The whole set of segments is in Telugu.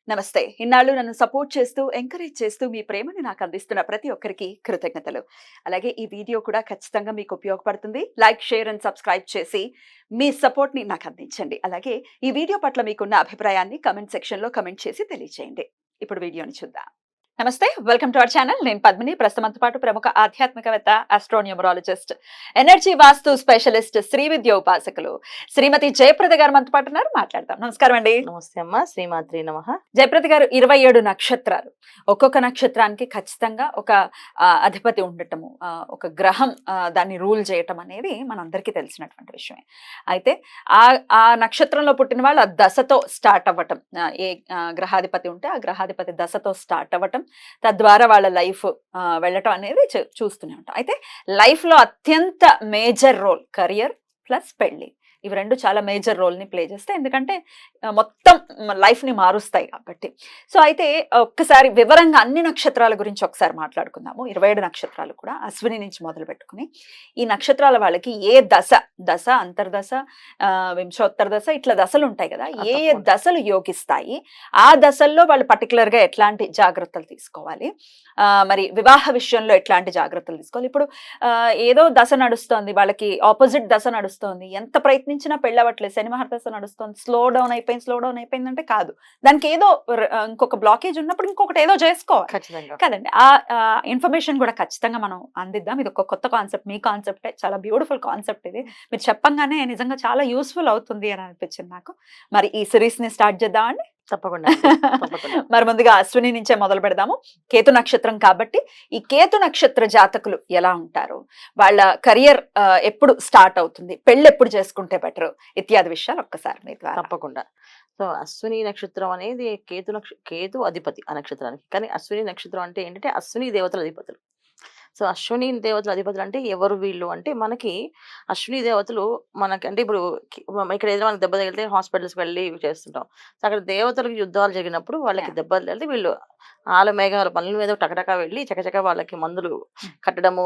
నమస్తే. ఇన్నాళ్ళు నన్ను సపోర్ట్ చేస్తూ, ఎంకరేజ్ చేస్తూ మీ ప్రేమని నాకు అందిస్తున్న ప్రతి ఒక్కరికి కృతజ్ఞతలు. అలాగే ఈ వీడియో కూడా ఖచ్చితంగా మీకు ఉపయోగపడుతుంది. లైక్, షేర్ అండ్ సబ్స్క్రైబ్ చేసి మీ సపోర్ట్‌ని నాకు అందించండి. అలాగే ఈ వీడియో పట్ల మీకున్న అభిప్రాయాన్ని కామెంట్ సెక్షన్‌లో కామెంట్ చేసి తెలియజేయండి. ఇప్పుడు వీడియోని చూద్దాం. నమస్తే. Welcome to our channel. నేను పద్మిని. ప్రస్తుతంతో పాటు ప్రముఖ ఆధ్యాత్మికవేత్త, ఆస్ట్రోన్యూమరాలజిస్ట్, ఎనర్జీ వాస్తు స్పెషలిస్ట్, శ్రీ విద్య ఉపాసకులు శ్రీమతి జయప్రద గారు మనతో పాటు ఉన్నారు. మాట్లాడదాం. నమస్కారం అండి. నమస్తే అమ్మ. శ్రీమాత్రి నమః. జయప్రద గారు, 27 నక్షత్రాలు. ఒక్కొక్క నక్షత్రానికి ఖచ్చితంగా ఒక అధిపతి ఉండటము, ఒక గ్రహం దాన్ని రూల్ చేయటం అనేది మనందరికీ తెలిసినటువంటి విషయమే. అయితే ఆ నక్షత్రంలో పుట్టిన వాళ్ళు ఆ దశతో స్టార్ట్ అవ్వటం, ఏ గ్రహాధిపతి ఉంటే ఆ గ్రహాధిపతి దశతో స్టార్ట్ అవ్వటం, తద్వారా వాళ్ళ లైఫ్ వెళ్ళటం అనేది చూస్తూనే ఉంటాం. అయితే లైఫ్ లో అత్యంత మేజర్ రోల్ కెరియర్ ప్లస్ పెళ్లి, ఇవి రెండు చాలా మేజర్ రోల్ని ప్లే చేస్తాయి. ఎందుకంటే మొత్తం లైఫ్ని మారుస్తాయి కాబట్టి. సో అయితే ఒక్కసారి వివరంగా అన్ని నక్షత్రాల గురించి ఒకసారి మాట్లాడుకుందాము. 27 నక్షత్రాలు కూడా అశ్విని నుంచి మొదలు పెట్టుకుని ఈ నక్షత్రాల వాళ్ళకి ఏ దశ అంతర్దశ, వింశోత్తర దశ, ఇట్లా దశలు ఉంటాయి కదా, ఏ దశలు యోగిస్తాయి, ఆ దశల్లో వాళ్ళు పర్టికులర్గా ఎట్లాంటి జాగ్రత్తలు తీసుకోవాలి, మరి వివాహ విషయంలో ఎట్లాంటి జాగ్రత్తలు తీసుకోవాలి. ఇప్పుడు ఏదో దశ నడుస్తోంది, వాళ్ళకి ఆపోజిట్ దశ నడుస్తోంది, ఎంత ప్రయత్నించినా పెళ్ళవట్లేదు, శని మహర్దశ నడుస్తోంది, స్లో డౌన్ అయిపోయిందంటే కాదు, దానికి ఏదో ఇంకొక బ్లాకేజ్ ఉన్నప్పుడు ఇంకొకటి ఏదో చేసుకోవాలి కదండి. ఆ ఇన్ఫర్మేషన్ కూడా ఖచ్చితంగా మనం అందిద్దాం. ఇది ఒక కొత్త కాన్సెప్ట్, మీ కాన్సెప్టే, చాలా బ్యూటిఫుల్ కాన్సెప్ట్ ఇది. మీరు చెప్పంగానే నిజంగా చాలా యూస్ఫుల్ అవుతుంది అని అనిపించింది నాకు. మరి ఈ సిరీస్ ని స్టార్ట్ చేద్దామండి. తప్పకుండా. మరి ముందుగా అశ్విని నుంచే మొదలు పెడదాము. కేతు నక్షత్రం కాబట్టి ఈ కేతు నక్షత్ర జాతకులు ఎలా ఉంటారు, వాళ్ళ కెరియర్ ఎప్పుడు స్టార్ట్ అవుతుంది, పెళ్ళి ఎప్పుడు చేసుకుంటే బెటర్, ఇత్యాది విషయాలు ఒక్కసారి మీ ద్వారా. తప్పకుండా. సో అశ్విని నక్షత్రం అనేది కేతు అధిపతి ఆ నక్షత్రానికి. కానీ అశ్విని నక్షత్రం అంటే ఏంటంటే అశ్విని దేవతల అధిపతులు. సో అశ్విని దేవతల అధిపతులు అంటే ఎవరు వీళ్ళు అంటే, మనకి అశ్విని దేవతలు మనకి అంటే ఇప్పుడు ఇక్కడ ఏదైనా మనకి దెబ్బ తగిలితే హాస్పిటల్స్కి వెళ్ళి చేస్తుంటాం. సో అక్కడ దేవతలకు యుద్ధాలు జరిగినప్పుడు వాళ్ళకి దెబ్బలు తగిలితే వీళ్ళు ఆల మేఘాల పనుల మీద టకటక వెళ్ళి చకచక వాళ్ళకి మందులు కట్టడము,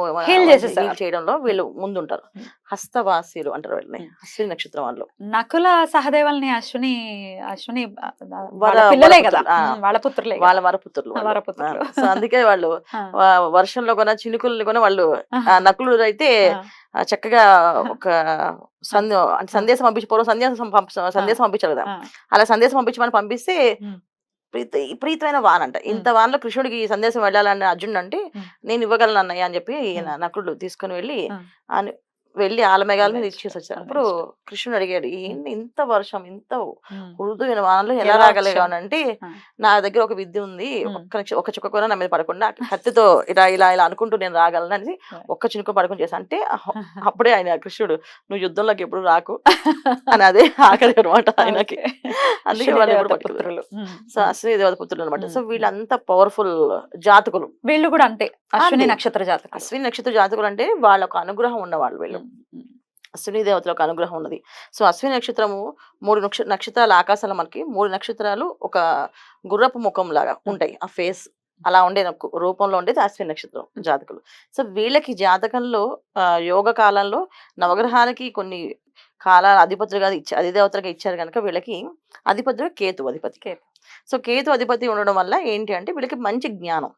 చేయడంలో వీళ్ళు ముందుంటారు. హస్తవాసీలు అంటారు వీళ్ళని, అశ్విని నక్షత్రం వాళ్ళు. నకుల సహదేవుల్ని అశ్విని పిల్లలే కదా, వాళ్ళ పుత్రులే, వాళ్ళ వరపుత్రులు. సో అందుకే వాళ్ళు వర్షంలో కొన చినుకుల్ని కొన వాళ్ళు నకులు అయితే చక్కగా ఒక సందేశం పంపించి, పూర్వం సందేశం పంపించారు కదా, అలా సందేశం పంపించమని పంపిస్తే విపరీతమైన వాన అంట. ఇంత వానలో కృష్ణుడికి ఈ సందేశం వెళ్ళాలని అర్జునుడు అంటే, నేను ఇవ్వగలను అన్నయ్య అని చెప్పి నకులుడు తీసుకుని వెళ్ళి ఆలమేఘాల మీద ఇచ్చేసి వచ్చారు. అప్పుడు కృష్ణుడు అడిగాడు, ఏంటి ఇంత వర్షం, ఇంత మృదువైన వానలో ఎలా రాగలిగాను అంటే, నా దగ్గర ఒక విద్య ఉంది, ఒక చుక్క కూడా నా మీద పడకుండా కత్తితో ఇలా ఇలా ఇలా అనుకుంటూ నేను రాగలను అని ఒక్క చినుక పడుకుని చేశాను అంటే, అప్పుడే ఆయన కృష్ణుడు, నువ్వు యుద్ధంలోకి ఎప్పుడు రాకు అని అదే ఆఖరి అనమాట ఆయనకి. అందుకే వాళ్ళు ఎప్పుడు పట్టుకున్నారు. సో అశ్విని దేవత పుత్రులు అనమాట. సో వీళ్ళంతా పవర్ఫుల్ జాతకులు. వీళ్ళు కూడా అంతే అశ్విని నక్షత్ర జాతకులు. అశ్విని నక్షత్ర జాతకులు అంటే వాళ్ళకు అనుగ్రహం ఉన్నవాళ్ళు వీళ్ళు. అశ్విని దేవతలకు అనుగ్రహం ఉన్నది. సో అశ్విని నక్షత్రము 3 నక్షత్రాల ఆకాశంలో మనకి 3 నక్షత్రాలు ఒక గుర్రపు ముఖం లాగా ఉంటాయి. ఆ ఫేస్ అలా ఉండే రూపంలో ఉండేది అశ్విని నక్షత్రం జాతకులు. సో వీళ్ళకి జాతకంలో యోగ కాలంలో నవగ్రహాలకి కొన్ని కాలాల అధిపతులుగా అధిదేవతలుగా ఇచ్చారు కనుక వీళ్ళకి అధిపతులు కేతు అధిపతి. సో కేతు అధిపతి ఉండడం వల్ల ఏంటి అంటే వీళ్ళకి మంచి జ్ఞానం,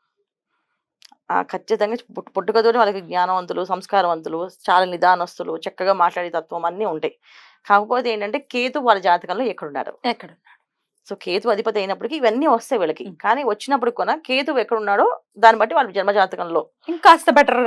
ఖచ్చితంగా పుట్టుకతోనే వాళ్ళకి జ్ఞానవంతులు, సంస్కారవంతులు, చాలా నిదానస్తులు, చక్కగా మాట్లాడే తత్వం అన్నీ ఉంటాయి. కాకపోతే ఏంటంటే కేతు వాళ్ళ జాతకంలో ఎక్కడున్నాడు. సో కేతు అధిపతి అయినప్పటికీ ఇవన్నీ వస్తాయి వీళ్ళకి. కానీ వచ్చినప్పుడు కూడా కేతు ఎక్కడున్నాడో దాన్ని బట్టి వాళ్ళ జన్మ జాతకంలో ఇంకాస్త బెటర్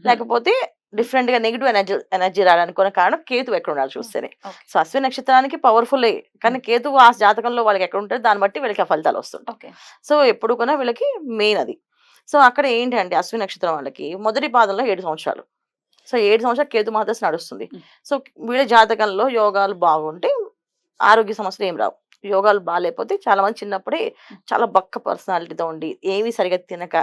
లేకపోతే డిఫరెంట్ గా నెగిటివ్ ఎనర్జీ రావడానికి కూడా కారణం కేతు ఎక్కడున్నాడు చూస్తేనే. సో అశ్విని నక్షత్రానికి పవర్ఫుల్, కానీ కేతు ఆ జాతకంలో వాళ్ళకి ఎక్కడ ఉంటారు దాన్ని బట్టి వీళ్ళకి ఆ ఫలితాలు వస్తుంటాయి. సో ఎప్పుడు కూడా వీళ్ళకి మెయిన్ అది. సో అక్కడ ఏంటి అంటే అశ్విని నక్షత్రం వాళ్ళకి మొదటి పాదంలో 7 సంవత్సరాలు. సో 7 సంవత్సరాలు కేతు మహాదశ నడుస్తుంది. సో వీళ్ళ జాతకంలో యోగాలు బాగుంటే ఆరోగ్య సమస్యలు ఏం రావు. యోగాలు బాగాలేకపోతే చాలా మంది చిన్నప్పుడే చాలా బక్క పర్సనాలిటీతో ఉండి ఏమీ సరిగా తినక,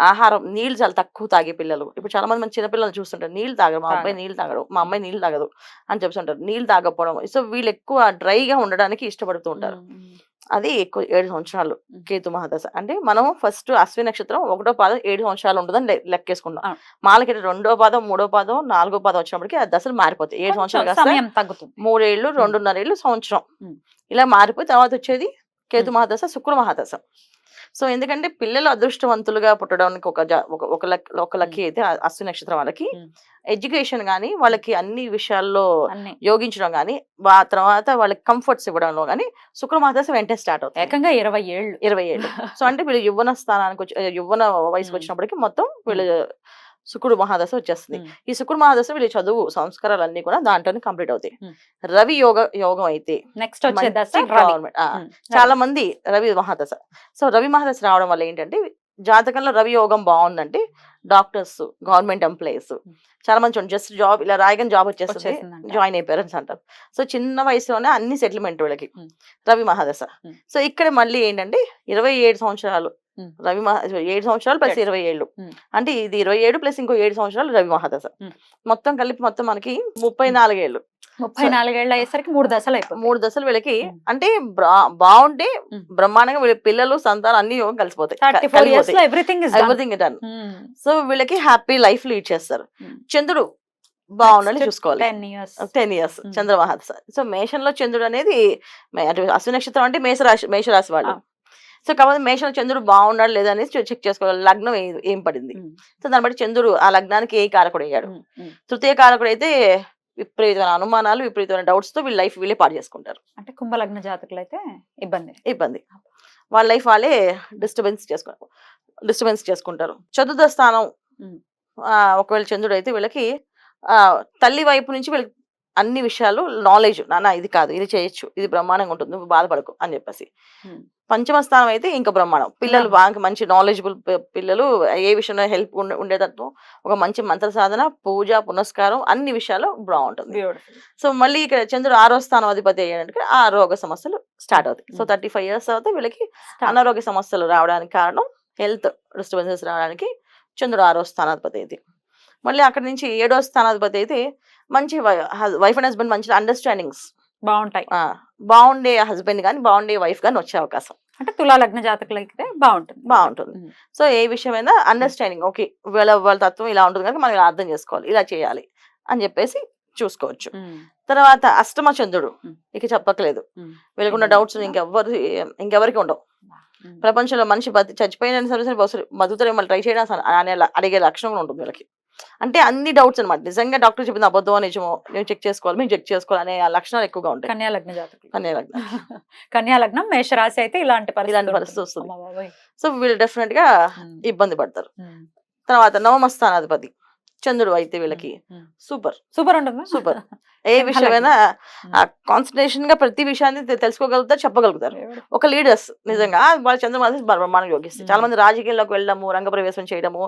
ఆహారం నీళ్ళు చాలా తక్కువ తాగే పిల్లలు. ఇప్పుడు చాలా మంది మన చిన్నపిల్లలు చూస్తుంటారు, నీళ్ళు తాగరు, మా అబ్బాయి నీళ్ళు తాగడు, మా అమ్మాయి నీళ్ళు తాగదు అని చెప్తుంటారు, నీళ్ళు తాగకపోవడం. సో వీళ్ళు ఎక్కువ డ్రైగా ఉండడానికి ఇష్టపడుతూ ఉంటారు. అది ఎక్కువ 7 సంవత్సరాలు కేతు మహాదశ అంటే. మనం ఫస్ట్ అశ్విని నక్షత్రం 1వ పాదం 7 సంవత్సరాలు ఉంటుందని లెక్కేసుకుంటాం. మాలకి 2వ పాదం 3వ పాదం 4వ పాదం వచ్చినప్పటికీ ఆ దశలు మారిపోతాయి. 7 సంవత్సరాలు 3 ఏళ్ళు 2.5 ఏళ్ళు సంవత్సరం ఇలా మారిపోయి తర్వాత వచ్చేది కేతు మహాదశ, శుక్ర మహాదశ. సో ఎందుకంటే పిల్లలు అదృష్టవంతులుగా పుట్టడానికి ఒక లక్కీ అయితే అశ్విని నక్షత్రం వాళ్ళకి ఎడ్యుకేషన్ గానీ వాళ్ళకి అన్ని విషయాల్లో అన్ని యోగించడం గానీ ఆ తర్వాత వాళ్ళకి కంఫర్ట్స్ ఇవ్వడంలో గానీ శుక్ర మహాదశ వెంటనే స్టార్ట్ అవుతుంది. ఏకంగా 20 ఏళ్ళు 20 ఏళ్ళు. సో అంటే వీళ్ళు యవ్వన స్థానానికి యవ్వన వయసుకు వచ్చినప్పటికి మొత్తం వీళ్ళు శుక్రుడు మహాదశ వచ్చేస్తుంది. ఈ శుక్రుడు మహాదశ వీళ్ళ చదువు సంస్కారాలు అన్ని కూడా దాంట్లోనే కంప్లీట్ అవుతాయి. రవి యోగం అయితే నెక్స్ట్ వచ్చే దశ గవర్నమెంట్ చాలా మంది రవి మహాదశ. సో రవి మహాదశ రావడం వల్ల ఏంటంటే జాతకంలో రవి యోగం బాగుందంటే డాక్టర్స్, గవర్నమెంట్ ఎంప్లాయీస్ చాలా మంది చూడండి జస్ట్ జాబ్ ఇలా రాయగానే జాబ్ వచ్చేస్తుంది, జాయిన్ అయిపోయారు అంటారు. సో చిన్న వయసులోనే అన్ని సెటిల్మెంట్ వీళ్ళకి రవి మహాదశ. సో ఇక్కడ మళ్ళీ ఏంటంటే 27 సంవత్సరాలు రవి 7 సంవత్సరాలు ప్లస్ 20 ఏళ్ళు అంటే ఇది 27 ప్లస్ ఇంకో 7 సంవత్సరాలు రవి మహాదశ. మొత్తం కలిపి మొత్తం మనకి 34 ఏళ్ళు. 34 ఏళ్ళు అయ్యేసరికి 3 దశలు అయిపోయి 3 దశలు వీళ్ళకి అంటే బాగుంటే బ్రహ్మాండంగా వీళ్ళ పిల్లలు సంతానం అన్ని యోగం కలిసిపోతాయి. Everything done. సో వీళ్ళకి హ్యాపీ లైఫ్ లీడ్ చేస్తారు. చంద్రుడు బాగుండాలి చూసుకోవాలి. 10 ఇయర్స్ చంద్ర మహాదశ. సో మేషంలో చంద్రుడు అనేది అశ్విని నక్షత్రం అంటే మేషరాశి వాళ్ళు. సో కాబట్టి మేషంలో చంద్రుడు బాగున్నాడు లేదా అనేది చెక్ చేసుకోవాలి. లగ్నం ఏం పడింది. సో దాన్ని బట్టి చంద్రుడు ఆ లగ్నానికి ఏ కారకుడు అయ్యాడు. తృతీయ కారకుడు అయితే విపరీతమైన అనుమానాలు, విపరీతమైన డౌట్స్ తో వీళ్ళ లైఫ్ వీళ్ళే పాడు చేసుకుంటారు. అంటే కుంభలగ్న జాతకులు అయితే ఇబ్బంది వాళ్ళ లైఫ్ వాళ్ళే డిస్టర్బెన్స్ చేసుకుంటారు. చతుర్థ స్థానం ఒకవేళ చంద్రుడు అయితే వీళ్ళకి తల్లి వైపు నుంచి వీళ్ళకి అన్ని విషయాలు నాలెడ్జ్, నాన్న ఇది కాదు ఇది చేయొచ్చు, ఇది బ్రహ్మాండంగా ఉంటుంది, నువ్వు బాధపడకు అని చెప్పేసి. పంచమ స్థానం అయితే ఇంకా బ్రహ్మాండం. పిల్లలు బాగా మంచి నాలెడ్జబుల్ పిల్లలు, ఏ విషయంలో హెల్ప్ ఉండేటట్టు ఒక మంచి మంత్ర సాధన, పూజ, పునస్కారం అన్ని విషయాలు బాగుంటుంది. సో మళ్ళీ ఇక్కడ చంద్రుడు 6వ స్థానం అధిపతి అయ్యాడంటే ఆరోగ్య సమస్యలు స్టార్ట్ అవుతాయి. సో 35 ఇయర్స్ తర్వాత వీళ్ళకి అనారోగ్య సమస్యలు రావడానికి కారణం హెల్త్ డిస్టర్బెన్సెస్ రావడానికి చంద్రుడు 6వ స్థానాధిపతి అయితే. మళ్ళీ అక్కడి నుంచి 7వ స్థానాధిపతి అయితే మంచి వైఫ్ అండ్ హస్బెండ్ మంచి అండర్స్టాండింగ్స్ బాగుంటాయి. బాగుండే హస్బెండ్ గానీ బాగుండే వైఫ్ గానీ వచ్చే అవకాశం. అంటే తులా లగ్న జాతకులు అయితే బాగుంటుంది. సో ఏ విషయమైనా అండర్స్టాండింగ్ ఓకే వాళ్ళ తత్వం ఇలా ఉంటుంది కనుక మనం ఇలా అర్థం చేసుకోవాలి, ఇలా చేయాలి అని చెప్పేసి చూసుకోవచ్చు. తర్వాత అష్టమ చంద్రుడు ఇక చెప్పట్లేదు. వీళ్ళకున్న డౌట్స్ ఇంకెవరికి ఉండవు. ప్రపంచంలో మనిషి చచ్చిపోయిన సరే బతుకుతారే మళ్ళీ ట్రై చేయడం అడిగే లక్షణం ఉంటుంది వీళ్ళకి. అంటే అన్ని డౌట్స్ అనమాట. నిజంగా డాక్టర్ చెప్పింది అబద్ధమో నిజమో నేను చెక్ చేసుకోవాలి, మేము చెక్ చేసుకోవాలి అనే లక్షణాలు ఎక్కువగా ఉంటాయి. కన్యాలగ్న జాతకులు కన్యాలగ్నం మేషరాశి అయితే ఇలాంటి పరిస్థితి వస్తుంది. సో వీళ్ళు డెఫినెట్ గా ఇబ్బంది పడతారు. తర్వాత నవమ స్థానాధిపతి చంద్రుడు అయితే వీళ్ళకి సూపర్ ఉంటుంది. సూపర్ ఏ విషయమైనా కాన్సన్ట్రేషన్ గా ప్రతి విషయాన్ని తెలుసుకోగలుగుతారు, చెప్పగలుగుతారు. ఒక లీడర్స్ నిజంగా వాళ్ళ చంద్రమాస బ్రహ్మాండం యోగిస్తారు. చాలా మంది రాజకీయాల్లోకి వెళ్ళడము, రంగప్రవేశం చేయడము,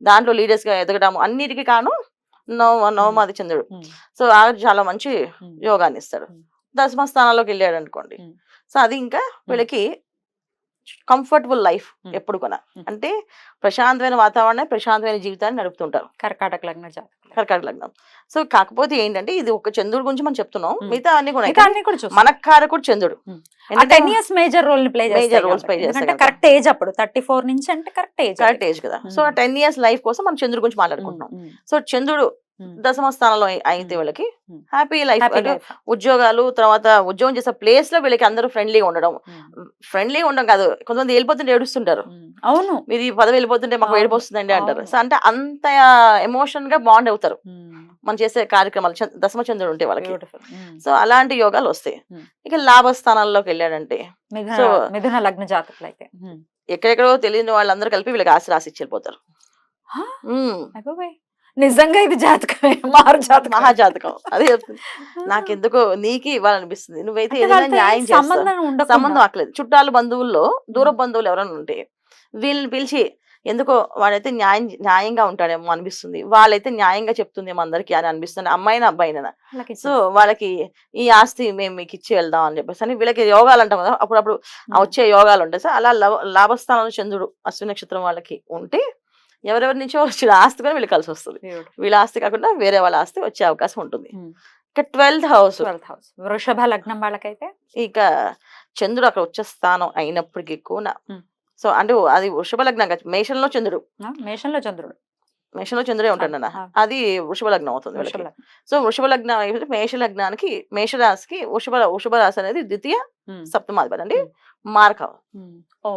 దాంట్లో లీడర్స్ గా ఎదగడము అన్నిటికీ కాను నవమాది చంద్రుడు. సో చాలా మంచి యోగాన్ని ఇస్తాడు. దశమ స్థానాల్లోకి వెళ్ళాడు అనుకోండి. సో అది ఇంకా వీళ్ళకి కంఫర్టబుల్ లైఫ్ ఎప్పుడు కూడా అంటే ప్రశాంతమైన వాతావరణం, ప్రశాంతమైన జీవితాన్ని నడుపుతుంటారు. కర్కాటక లగ్నం. సో కాకపోతే ఏంటంటే ఇది ఒక చంద్రుడి గురించి మనం చెప్తున్నాం, మిగతా అన్ని కూడా మనకారకుడు చంద్రుడు 10 years మేజర్ రోల్ ప్లే చేస్తాడు. కరెక్ట్ ఏజ్ అప్పుడు 34 నుంచి అంటే కరెక్ట్ ఏజ్ కదా. సో 10 years లైఫ్ కోసం మనం చంద్రుడి గురించి మాట్లాడుకుంటున్నాం. సో చంద్రుడు దశమ స్థానంలో అయితే వీళ్ళకి హ్యాపీ లైఫ్, ఉద్యోగాలు, తర్వాత ఉద్యోగం చేసే ప్లేస్ లో వీళ్ళకి అందరూ ఫ్రెండ్లీగా ఉండడం కాదు, కొంతమంది వెళ్ళిపోతుంటే ఏడుస్తుంటారు. అవును మీరు ఈ పదవి వెళ్ళిపోతుంటే మాకు ఏడిపోతుందండి అంటారు. సో అంటే అంత ఎమోషన్ గా బాండ్ అవుతారు మనం చేసే కార్యక్రమాలు దశమ చంద్రుడు ఉంటే వాళ్ళకి. సో అలాంటి యోగాలు వస్తాయి. ఇక లాభస్థానాల్లోకి వెళ్ళాడంటే సో మిథున లగ్న జాతకులు అయితే ఎక్కడెక్కడో తెలియని వాళ్ళందరూ కలిపి వీళ్ళకి ఆశ రాసి ఇచ్చి వెళ్ళిపోతారు. నిజంగా ఇది జాతకమే, మహాజాతకం. అదే చెప్తుంది. నాకెందుకో నీకు ఇవ్వాలనిపిస్తుంది. నువ్వైతే ఏదైనా న్యాయం సంబంధం అక్కలేదు. చుట్టాలు బంధువుల్లో దూర బంధువులు ఎవరైనా ఉంటే వీళ్ళని పిలిచి ఎందుకో వాడైతే న్యాయంగా ఉంటాడేమో అనిపిస్తుంది, వాళ్ళైతే న్యాయంగా చెప్తుందేమో అందరికి అని అనిపిస్తుంది, అమ్మాయినా అబ్బాయినా. సో వాళ్ళకి ఈ ఆస్తి మేము మీకు ఇచ్చి వెళ్దాం అని చెప్పేసి అని వీళ్ళకి యోగాలు అంటాం కదా, అప్పుడప్పుడు వచ్చే యోగాలు ఉంటాయి. సో అలా లాభస్థానంలో చంద్రుడు అశ్విని నక్షత్రం వాళ్ళకి ఉంటే ఎవరెవరి నుంచో వచ్చిన ఆస్తి కూడా వీళ్ళు కలిసి వస్తుంది. వీళ్ళ ఆస్తి కాకుండా వేరే వాళ్ళ ఆస్తి వచ్చే అవకాశం ఉంటుంది. ఇక 12th హౌస్ వృషభ లగ్నం వాళ్ళకైతే ఇక చంద్రుడు అక్కడ వచ్చే స్థానం అయినప్పటికీ కూడా సో అంటే అది వృషభ లగ్నం కాదు, మేషంలో చంద్రుడు మేషంలో చంద్రుడే ఉంటాడు అన్న, అది వృషభ లగ్నం అవుతుంది వీళ్ళకి. సో వృషభ లగ్నం అయితే మేష లగ్నానికి మేషరాశికి వృషభ రాశి అనేది ద్వితీయ సప్తమాధిపతి అండి, మార్క. ఓ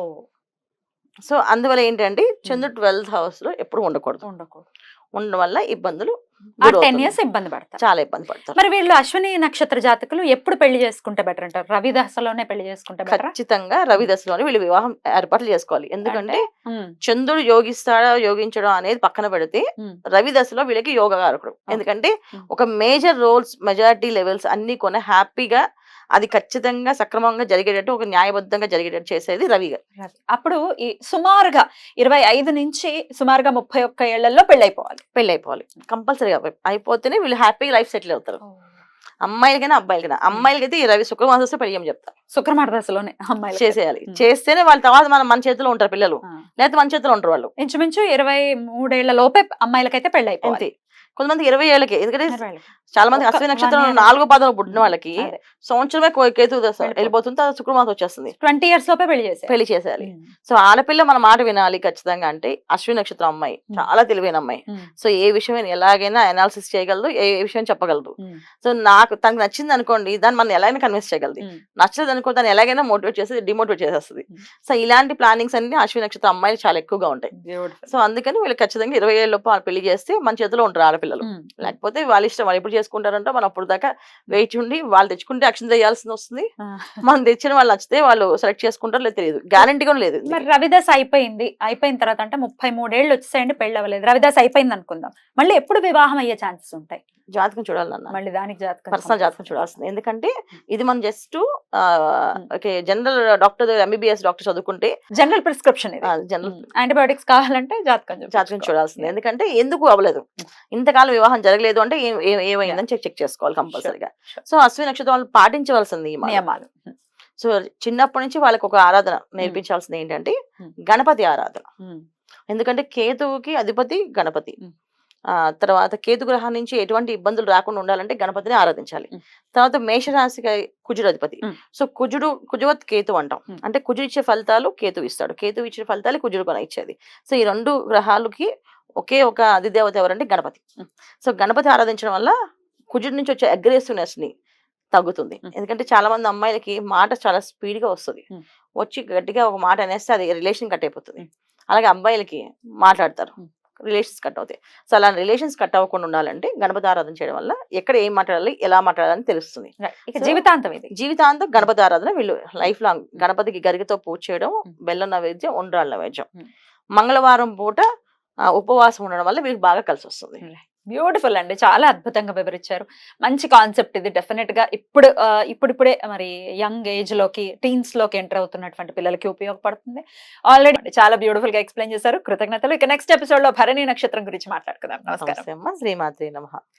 సో అందువల్ల ఏంటంటే చంద్రుడు 12th హౌస్ లో ఎప్పుడు ఉండకూడదు, ఉండడం వల్ల ఇబ్బందులు 10 years ఇబ్బంది పడతారు, చాలా ఇబ్బంది పడతారు. మరి వీళ్ళు అశ్విని నక్షత్ర జాతకులు ఎప్పుడు పెళ్లి చేసుకుంటే బెటర్ అంటారు? రవి దశలోనే పెళ్లి చేసుకుంటే బెటర్? ఖచ్చితంగా రవి దశలోనే వీళ్ళు వివాహం ఏర్పాట్లు చేసుకోవాలి. ఎందుకంటే చంద్రుడు యోగిస్తాడా యోగించడం అనేది పక్కన పెడితే రవి దశలో వీళ్ళకి యోగకారకుడు. ఎందుకంటే ఒక మేజర్ రోల్స్ మెజారిటీ లెవెల్స్ అన్ని కొన హ్యాపీగా అది ఖచ్చితంగా సక్రమంగా జరిగేటట్టు, ఒక న్యాయబద్ధంగా జరిగేటట్టు చేసేది రవి గారు. అప్పుడు ఈ సుమారుగా 25 నుంచి సుమారుగా 31 ఏళ్లలో పెళ్ళైపోవాలి కంపల్సరీగా. అయిపోతేనే వీళ్ళు హ్యాపీగా లైఫ్ సెటిల్ అవుతారు. అమ్మాయిలకైనా అబ్బాయిలకైనా. అమ్మాయిలకైతే ఈ రవి శుక్రమాస పెళ్లి ఏం చెప్తారు, శుక్రమార దశలోనే అమ్మాయిలు చేసేయాలి. చేస్తేనే వాళ్ళ తర్వాత మన చేతిలో ఉంటారు పిల్లలు, లేకపోతే మన చేతిలో ఉంటారు వాళ్ళు. ఇంచుమించు 23 ఏళ్ల లోపే అమ్మాయిలకైతే పెళ్లి అయిపోయింది. కొంతమంది 20 ఏళ్ళకి. ఎందుకంటే చాలా మంది అశ్విని నక్షత్రం 4వ పాదంలో పుట్టిన వాళ్ళకి సంవత్సరమే కేతు దశ వెళ్ళిపోతుంది, తర్వాత శుక్రమాసం వచ్చేస్తుంది. 20 years లోపే పెళ్లి చేసేయాలి. సో ఆడపిల్ల మన మాట వినాలి ఖచ్చితంగా. అంటే అశ్విని నక్షత్రం అమ్మాయి చాలా తెలివైన అమ్మాయి. సో ఏ విషయం ఎలాగైనా అనాలిసిస్ చేయగలదు, ఏ విషయం చెప్పగలదు. సో నాకు తనకు నచ్చింది అనుకోండి, దాన్ని మనం ఎలాగైనా కన్విన్స్ చేయగలదు. నచ్చలేదు అనుకో దాన్ని ఎలాగైనా మోటివేట్ చేసి డిమోటివేట్ చేసేస్తుంది. సో ఇలాంటి ప్లానింగ్స్ అన్ని అశ్విని నక్షత్రం అమ్మాయిలు చాలా ఎక్కువగా ఉంటాయి. సో అందుకని వీళ్ళు ఖచ్చితంగా 20 ఏళ్ళ లోపు పెళ్లి చేస్తే మన చేతిలో ఉంటారు ఆడపిల్లలు. లేకపోతే వాళ్ళ ఇష్టం, వాళ్ళు ఎప్పుడు చేసుకుంటారంటే మనం అప్పుడు దాకా వేచి ఉండి వాళ్ళు తెచ్చుకుంటే అక్షింత చేయాల్సి వస్తుంది. మనం తెచ్చిన వాళ్ళు నచ్చితే వాళ్ళు సెలెక్ట్ చేసుకుంటారో లేదు తెలియదు, గ్యారంటీ కూడా లేదు. మరి రవిదాస్ అయిపోయిన తర్వాత అంటే 33 ఏళ్ళు వచ్చేసాయండి, పెళ్లి అవ్వలేదు. రవిదాస్ అయిపోయింది అనుకుందాం, మళ్ళీ ఎప్పుడు వివాహం అయ్యే ఛాన్సెస్ ఉంటాయి? జాతకం చూడాలన్న, మళ్ళీ దానికి పర్సనల్ జాతకం చూడాల్సింది. ఎందుకంటే ఇది మనం just general doctor MBBS doctor చదువుకుంటే జనరల్ ప్రిస్క్రిప్షన్, జనరల్ యాంటీబయాటిక్స్ కావాలంటే జాతకం చూడాల్సింది. ఎందుకంటే ఎందుకు అవ్వలేదు, ఇంతకాలం వివాహం జరగలేదు అంటే ఏమైందని చెక్ చేసుకోవాలి కంపల్సరీగా. సో అశ్విని నక్షత్రం వాళ్ళు పాటించవలసింది ఈ నియమాలు. సో చిన్నప్పటి నుంచి వాళ్ళకి ఒక ఆరాధన నేర్పించాల్సింది ఏంటంటే గణపతి ఆరాధన. ఎందుకంటే కేతువుకి అధిపతి గణపతి. తర్వాత కేతు గ్రహం నుంచి ఎటువంటి ఇబ్బందులు రాకుండా ఉండాలంటే గణపతిని ఆరాధించాలి. తర్వాత మేషరాశికి కుజుడు అధిపతి. సో కుజవత్ కేతు అంటాం. అంటే కుజుడు ఇచ్చే ఫలితాలు కేతు ఇస్తాడు, కేతు ఇచ్చే ఫలితాలు కుజుడు కొన ఇచ్చేది. సో ఈ 2 గ్రహాలకి ఒకే ఒక అధిదేవత ఎవరంటే గణపతి. సో గణపతి ఆరాధించడం వల్ల కుజుడి నుంచి వచ్చే అగ్రెసివ్నెస్ ని తగ్గుతుంది. ఎందుకంటే చాలా మంది అమ్మాయిలకి మాట చాలా స్పీడ్ గా వస్తుంది, వచ్చి గట్టిగా ఒక మాట అనేస్తే అది రిలేషన్ కట్ అయిపోతుంది. అలాగే అబ్బాయిలకి మాట్లాడతారు, రిలేషన్స్ కట్ అవుతాయి. సో అలా రిలేషన్స్ కట్ అవ్వకుండా ఉండాలంటే గణపతి ఆరాధన చేయడం వల్ల ఎక్కడ ఏం మాట్లాడాలి, ఎలా మాట్లాడాలని తెలుస్తుంది. జీవితాంతం గణపతి ఆరాధన వీళ్ళు లైఫ్ లాంగ్. గణపతికి గరిగతో పూజ చేయడం, బెల్లం నైవేద్యం, ఉండ్రాళ్ళ నైవేద్యం, మంగళవారం పూట ఉపవాసం ఉండడం వల్ల వీళ్ళకి బాగా కలిసి వస్తుంది. బ్యూటిఫుల్ అండి, చాలా అద్భుతంగా వివరించారు. మంచి కాన్సెప్ట్ ఇది. డెఫినెట్ గా ఇప్పుడిప్పుడే మరి యంగ్ ఏజ్ లోకి, టీన్స్ లోకి ఎంటర్ అవుతున్నటువంటి పిల్లలకి ఉపయోగపడుతుంది. ఆల్రెడీ చాలా బ్యూటిఫుల్ గా ఎక్స్ప్లెయిన్ చేశారు. కృతజ్ఞతలు. ఇక నెక్స్ట్ ఎపిసోడ్ లో భరణి నక్షత్రం గురించి మాట్లాడుకుందాం. నమస్కారం. శ్రీమాత్రే నమః.